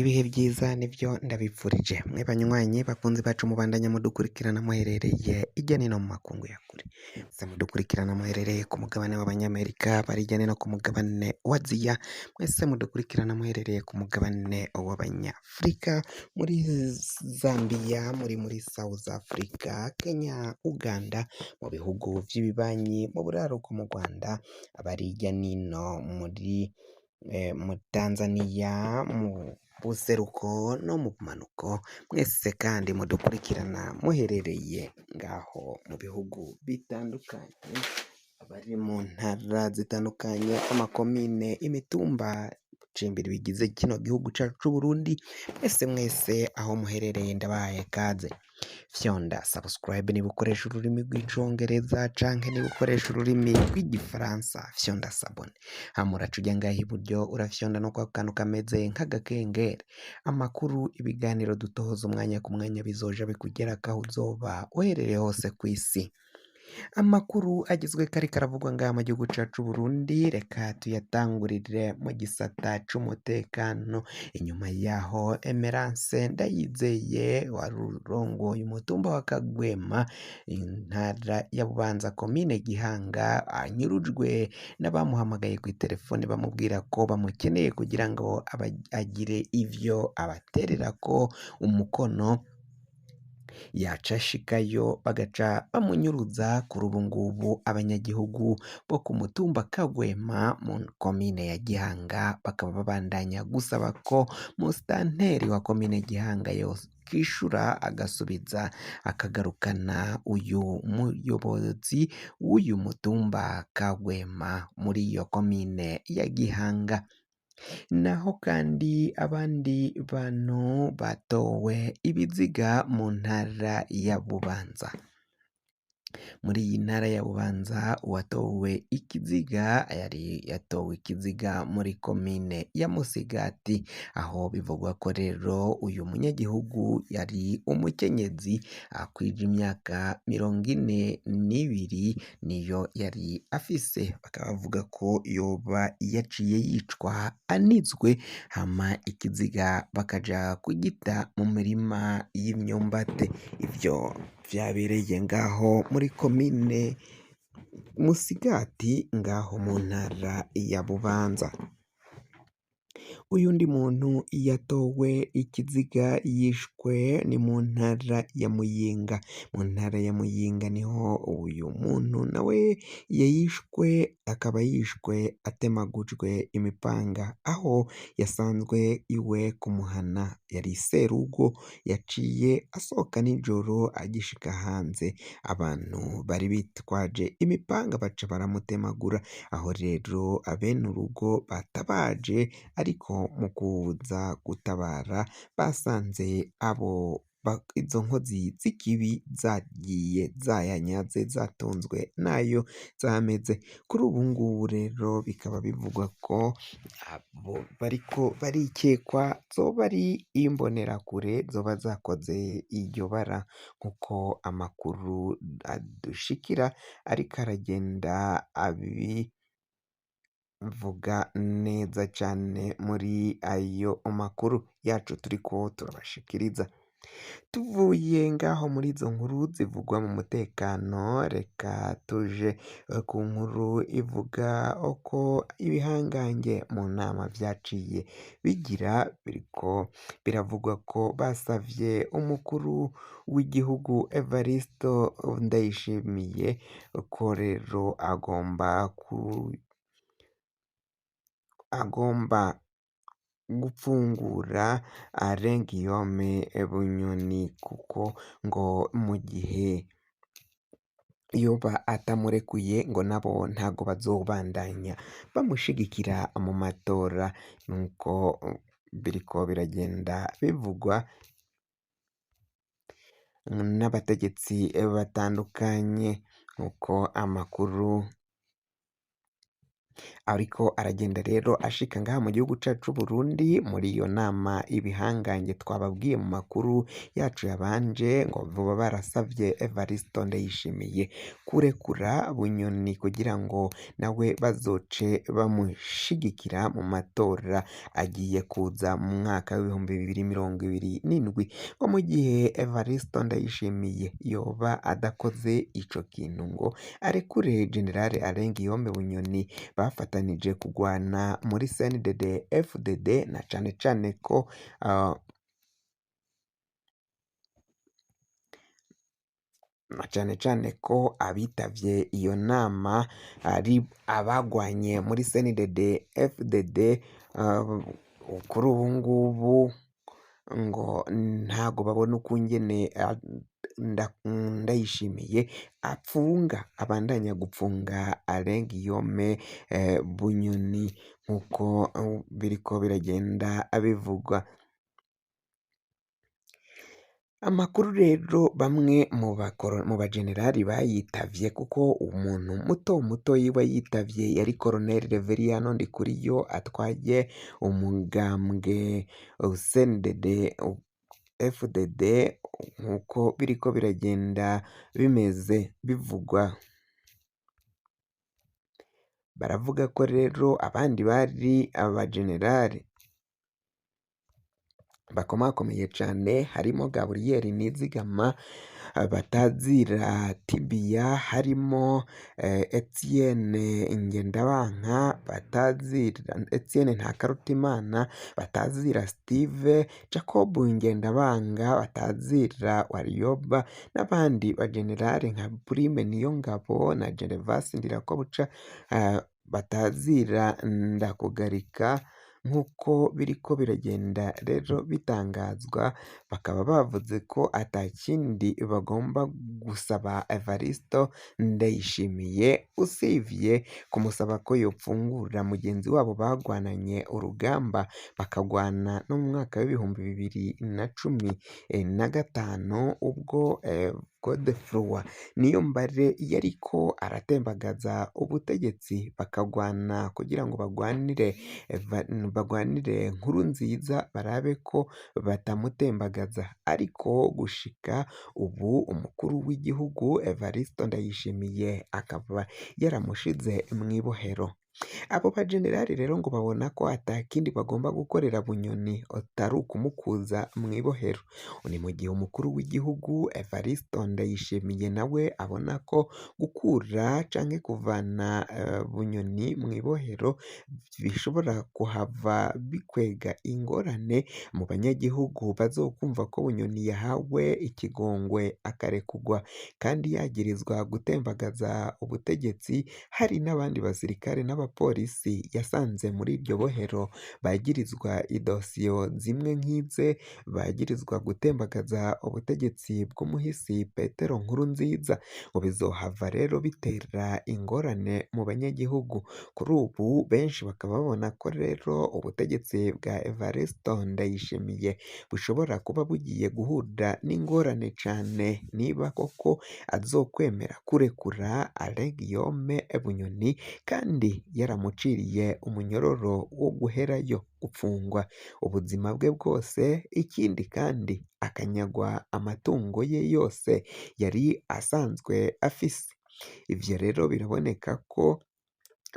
Ibihe byiza nibyo ndabipfurije mwe banywanyi bakunzi bacu mubandanya mudukurikirana muherereye ijya nino mu makungu ya kure se mudukurikirana muherereye ku mugabane w'abanyamerika bari ijya nino ku mugabane wa Aziya mwese mudukurikirana muherereye ku mugabane w'abanyafurika muri Zambia muri South Africa Kenya Uganda mu bihugu by'ibibanyi mu buraruko mu Rwanda abari ijya nino mu Tanzania mu buseruko no mu bumanuko mwese kandi mudukurikirana muherereye ngaho mu bihugu bitandukanye abari mu ntara zitandukanye amakomine imitumba cimbiri bigize kino gihugu cyacu c'u Burundi mwese aho muherereye ndabaye kaze fyonda subscribe niba ukoresha ururimi rw'icongereza canke niba ukoresha ururimi rw'igifaransa fyonda sabone hamuraca ujya ngaho iburyo urafyonda no kwa kantu kameze nk'agakengeri amakuru ibiganiro dutohoza umwanya ku mwanya bizoja bikugerako aho uzoba uherereye hose ku isi amakuru agizwe kari karavugwa ngaha mu gihugu cyacu Burundi reka tuyatangurire mu gisata c'umutekano inyuma yaho Emerance Ndayizeye warurongoye umutumba wa Kagwema intara ya Bubanza komine Gihanga anyurujwe n'abamuhamagaye ku telefone bamubwira ko bamukeneye kugira ngo agire ivyo abaterera ko umukono yaca ashikayo bagaca bamunyuruza kuri ubu ngubu abanyagihugu bo ku mutumba Kagwema mu komine ya Gihanga bakaba babandanya gusaba ko musitanteri wa komine Gihanga yose kwishura agasubiza akagarukana uyu muyobozi w'uyu mutumba Kagwema muri iyo komine ya Gihanga naho kandi abandi bantu batowe ibiziga mu ntara ya Bubanza muri iyi ntara ya Bubanza uwatowe ikiziga yatowe ikiziga muri komine ya Musigati aho bivugwa ko rero uyu munyagihugu yari umukenyezi akwije imyaka 42 niyo yari afise bakaba bavuga ko yoba yaciye yicwa anizwe hama ikiziga bakaja kugita mu mirima y'imyumbati ivyo vyabereye ngaho muri komine Musigati ngaho mu ntara ya Bubanza uyundi muntu yatowe ikiziga yishwe ni mu ntara ya Muyinga mu ntara ya Muyinga niho uyu muntu nawe yishwe akaba yishwe atemagujwe imipanga aho yasanzwe iwe kumuhana yari serugo yaciye asohoka nijoro agishika hanze abantu bari bitwaje imipanga baca baramutemagura aho rero abene urugo batabaje ariko mu kuza gutabara basanze izo nkozi z'ikibi zagiye zayanyaze zatunzwe nayo zameze kuri ubu ngubu rero bikaba bivugwa ko abo bariko barikekwa zoba ari imbonerakure zoba zakoze iryo bara nk'uko amakuru adushikira ariko aragenda vuga neza cyane muri ayo makuru yacu turiko turabashikiriza tuvuye ngaho muri izo nkuru zivugwa mu mutekano reka tuje ku nkuru ivuga uko ibihangange mu nama vyaciye bigira biriko biravugwa ko basavye umukuru w'igihugu Evaristo Ndayishimiye ko rero agomba gupfungura Guillaume Bunyoni kuko ngo mu gihe yoba atamurekuye ngo nabo ntago bazobandanya bamushigikira mu matora nuko biriko biragenda bivugwa n'abategetsi batandukanye uko amakuru ariko aragenda rero ashika ngaha mu gihugu cacu c'Uburundi muri iyo nama ibihangange twababwiye mu makuru yacu yabanje ngo boba barasavye Evaristo Ndayishimiye kurekura Bunyoni kugira ngo nawe bazoce bamushigikira mu matora agiye kuza mu mwaka w'2027 ngo mu gihe Evaristo Ndayishimiye yoba adakoze ico kintu ngo arekure General Alain Guillaume Bunyoni bafatanije kugwana muri CNDD FDD na cane ko abitavye iyo nama ari abagwanye muri CNDD FDD kuri ubu ngubu ngo ntago babona ukungene Ndayishimiye abandanya gupfunga Alain Guillaume Bunyoni nkuko biriko biragenda abivugwa. Amakuru rero bamwe mu bajenerali bayitavye kuko umuntu muto yiwe yitavye yari Colonel Reveriyano Ndikuriyo atwaye umugambwe CNDD FDD nkuko biriko biragenda bimeze bivugwa. Baravuga ko rero abandi bari abajenerali bakomakomeye cane harimo Gabriel Nizigama batazira Tibia, harimo Etienne Ngendabanka batazira Etienne Ntakarutimana batazira Steve, Jacob Ngendabanga batazira Warioba n'abandi bajenerali nka Prime Niyongabo na Gervas Ndirakobuca batazira Ndakugarika nk'uko biriko biragenda rero bitangazwa. Bakaba bavuze ko atakindi bagomba gusaba Evaristo Ndayishimiye usivye kumusaba ko yopfungura mugenzi wabo bagwananye urugamba bakagwana no mu mwaka w'2015 ubwo Godefroid Niyombare yariko aratembagaza ubutegetsi bakagwana kugira ngo bagwanire Nkurunziza barabe ko batamutembagaza, ariko gushika ubu umukuru w'igihugu Evaristo Ndayishimiye akaba yaramushize mw'ibohero. Abo bajenerali rero ngo babona ko atakindi bagomba gukorera Bunyoni atari ukumukuza mw'ibohero. Ni mu gihe umukuru w'igihugu Evaristo Ndayishimiye nawe abona ko gukura canke kuvana Bunyoni mw'ibohero bishobora kuhava bikwega ingorane mu banyagihugu bazokumva ko Bunyoni yahawe ikigongwe akarekugwa kandi yagirizwa gutembagaza ubutegetsi. Hari n'abandi basirikare n'abapolisi yasanze muri iryo bohero bagirizwa idosiyo zimwe nk'ize, bagirizwa gutembagaza ubutegetsi bw'umuhisi Petero Nkurunziza, ngo bizohava rero bitera ingorane mu banyagihugu. Kuri ubu benshi bakaba babona ko rero ubutegetsi bwa Evaristo Ndayishimiye bushobora kuba bugiye guhura n'ingorane cane niba koko azokwemera kurekura Alain Guillaume Bunyoni kandi yaramuciriye umunyororo wo guherayo gupfungwa ubuzima bwe bwose, ikindi kandi akanyagwa amatungo ye yose yari asanzwe afise. Ivyo rero biraboneka ko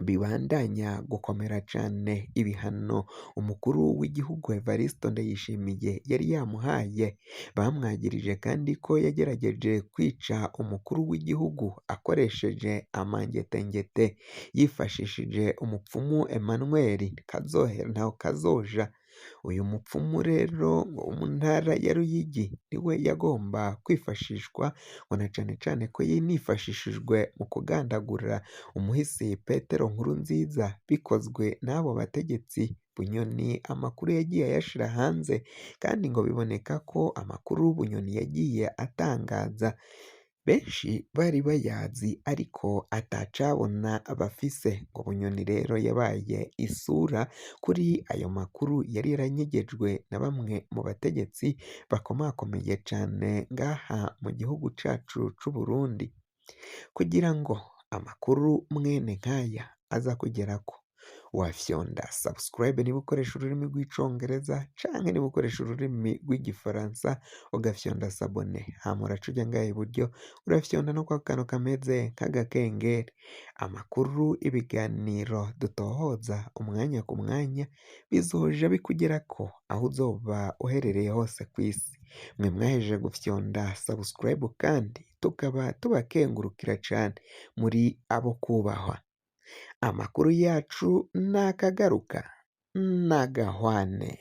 bibandanya gukomera cane ibihano umukuru w'igihugu Evaristo Ndayishimiye yari yamuhaye. Bamwagirije kandi ko yagerageje kwica umukuru w'igihugu akoresheje amangetengete yifashishije umupfumu Emmanuel Ntawukazoja. Uyu mupfumu rero wo mu ntara ya Ruyigi niwe yagomba kwifashishwa ngo na cane ko yinifashishijwe mu kugandagura umuhisi Petero Nkurunziza bikozwe n'abo bategetsi. Bunyoni amakuru yagiye ayashira hanze kandi ngo biboneka ko amakuru Bunyoni yagiye atangaza benshi bari bayazi ariko atacabona bafise. Ngo Bunyoni rero yabaye isura kuri ayo makuru yari yaranyegejwe na bamwe mu bategetsi bakomakomeye cane ngaha mu gihugu cacu c'Uburundi. Kugira ngo amakuru mwene nk'aya aza kugerako. Wafyonda subscribe niba ukoresha ururimi rw'icongereza canke niba ukoresha ururimi rw'igifaransa ugafyonda sabone, hama uraca uja ngaha iburyo urafyonda no kwa kantu kameze nk'agakengeri. Amakuru, ibiganiro dutohoza umwanya ku mwanya bizoja bikugerako aho uzoba uherereye hose kw'isi. Mwe mwahejeje gufyonda subscribe kandi tukaba tubakengurukira cane, muri abo kubahwa. Amakuru yacu nakagaruka, nagahwane.